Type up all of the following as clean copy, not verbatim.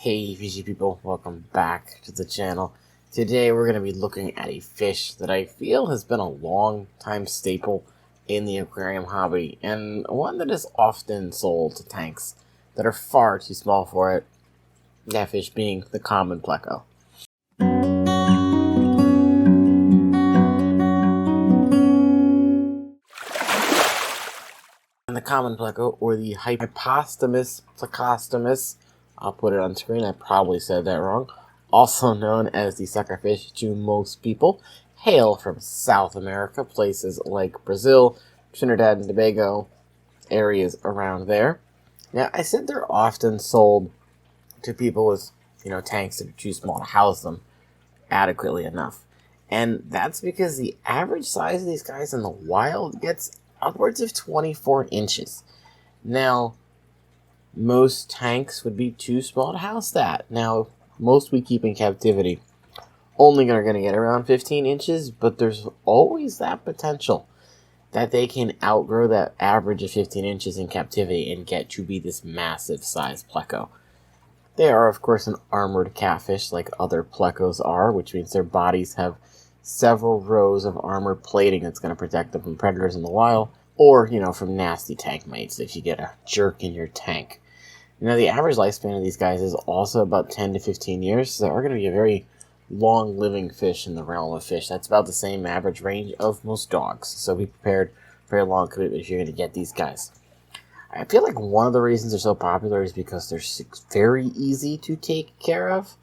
Hey fishy people, welcome back to the channel. Today we're going to be looking at a fish that I feel has been a long time staple in the aquarium hobby, and one that is often sold to tanks that are far too small for it, that fish being the common pleco. And the common pleco, or the Hypostomus plecostomus, I'll put it on screen, I probably said that wrong, also known as the suckerfish to most people, hail from South America, places like Brazil, Trinidad and Tobago, areas around there. Now, I said they're often sold to people with, tanks that are too small to house them adequately enough. And that's because the average size of these guys in the wild gets upwards of 24 inches. Now, most tanks would be too small to house that. Now, most we keep in captivity only are going to get around 15 inches, but there's always that potential that they can outgrow that average of 15 inches in captivity and get to be this massive size pleco. They are, of course, an armored catfish like other plecos are, which means their bodies have several rows of armored plating that's going to protect them from predators in the wild, or, from nasty tank mates if you get a jerk in your tank. Now, the average lifespan of these guys is also about 10 to 15 years, so they are going to be a very long-living fish in the realm of fish. That's about the same average range of most dogs, so be prepared for a long commitment if you're going to get these guys. I feel like one of the reasons they're so popular is because they're very easy to take care of,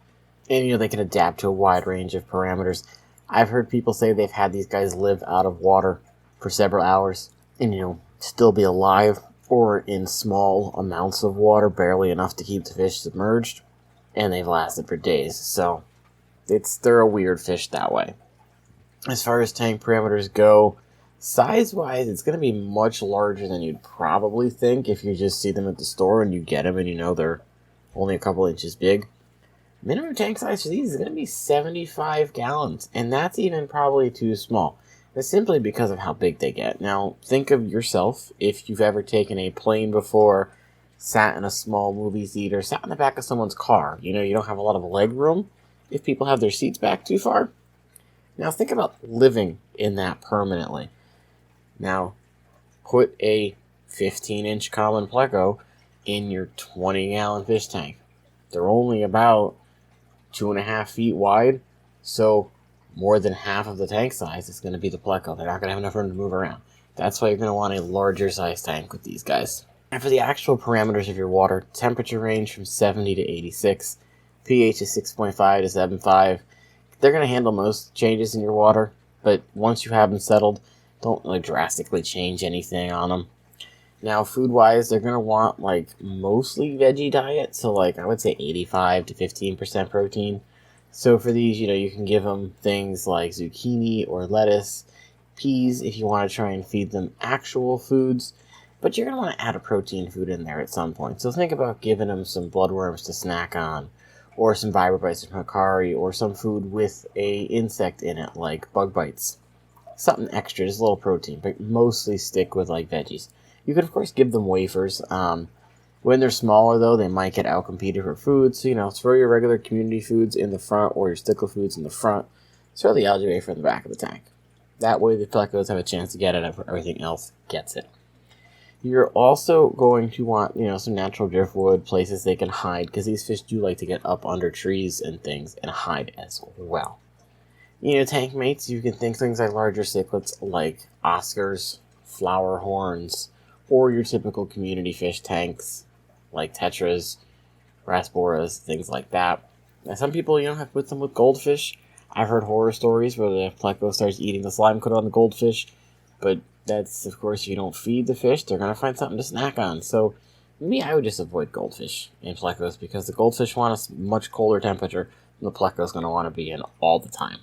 and, they can adapt to a wide range of parameters. I've heard people say they've had these guys live out of water for several hours and, still be alive, or in small amounts of water, barely enough to keep the fish submerged, and they've lasted for days. So they're a weird fish that way. As far as tank parameters go, size-wise, it's going to be much larger than you'd probably think if you just see them at the store and you get them and they're only a couple inches big. Minimum tank size for these is going to be 75 gallons, and that's even probably too small. That's simply because of how big they get. Now, think of yourself, if you've ever taken a plane before, sat in a small movie theater, sat in the back of someone's car. You don't have a lot of leg room if people have their seats back too far. Now, think about living in that permanently. Now, put a 15-inch common pleco in your 20-gallon fish tank. They're only about 2.5 feet wide, so more than half of the tank size is going to be the pleco. They're not going to have enough room to move around. That's why you're going to want a larger size tank with these guys. And for the actual parameters of your water, temperature range from 70 to 86, pH is 6.5 to 7.5. They're going to handle most changes in your water, but once you have them settled, don't really drastically change anything on them. Now, food-wise, they're going to want, mostly veggie diet, so, I would say 85 to 15% protein. So for these, you can give them things like zucchini or lettuce, peas if you want to try and feed them actual foods, but you're going to want to add a protein food in there at some point. So think about giving them some bloodworms to snack on, or some vibrobites from Hikari, or some food with a insect in it, like bug bites. Something extra, just a little protein, but mostly stick with, veggies. You could, of course, give them wafers. When they're smaller, though, they might get outcompeted for food. So, throw your regular community foods in the front or your stickler foods in the front. Throw the algae wafer in the back of the tank. That way, the plecos have a chance to get it before everything else gets it. You're also going to want, some natural driftwood, places they can hide, because these fish do like to get up under trees and things and hide as well. Tank mates, you can think things like larger cichlids like Oscars, flower horns, or your typical community fish tanks like tetras, rasboras, things like that. Now, some people, have put them with goldfish. I've heard horror stories where the pleco starts eating the slime coated on the goldfish, but that's, of course, if you don't feed the fish, they're going to find something to snack on. So, maybe I would just avoid goldfish in plecos, because the goldfish want a much colder temperature than the pleco's going to want to be in all the time.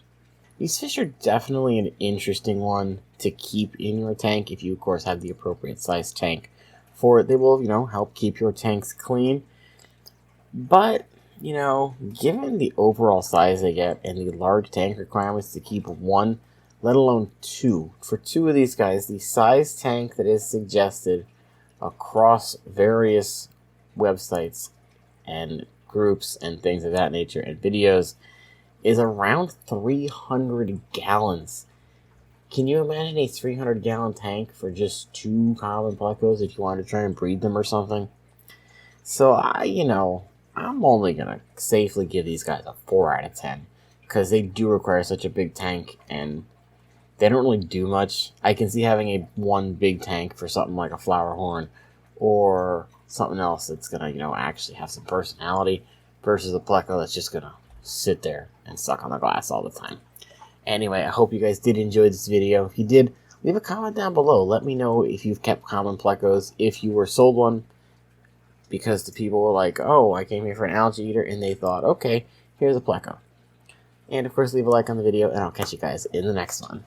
These fish are definitely an interesting one to keep in your tank if you, of course, have the appropriate size tank for it. They will, help keep your tanks clean. But, given the overall size they get and the large tank requirements to keep one, let alone two, for two of these guys, the size tank that is suggested across various websites and groups and things of that nature and videos is around 300 gallons. Can you imagine a 300-gallon tank for just 2 common plecos if you wanted to try and breed them or something? So I'm only gonna safely give these guys a 4 out of 10 because they do require such a big tank and they don't really do much. I can see having one big tank for something like a flower horn or something else that's gonna actually have some personality versus a pleco that's just gonna sit there and suck on the glass all the time. Anyway, I hope you guys did enjoy this video. If you did, leave a comment down below. Let me know if you've kept common plecos, if you were sold one because the people were like, oh, I came here for an algae eater, and they thought, okay, here's a pleco. And of course, leave a like on the video, and I'll catch you guys in the next one.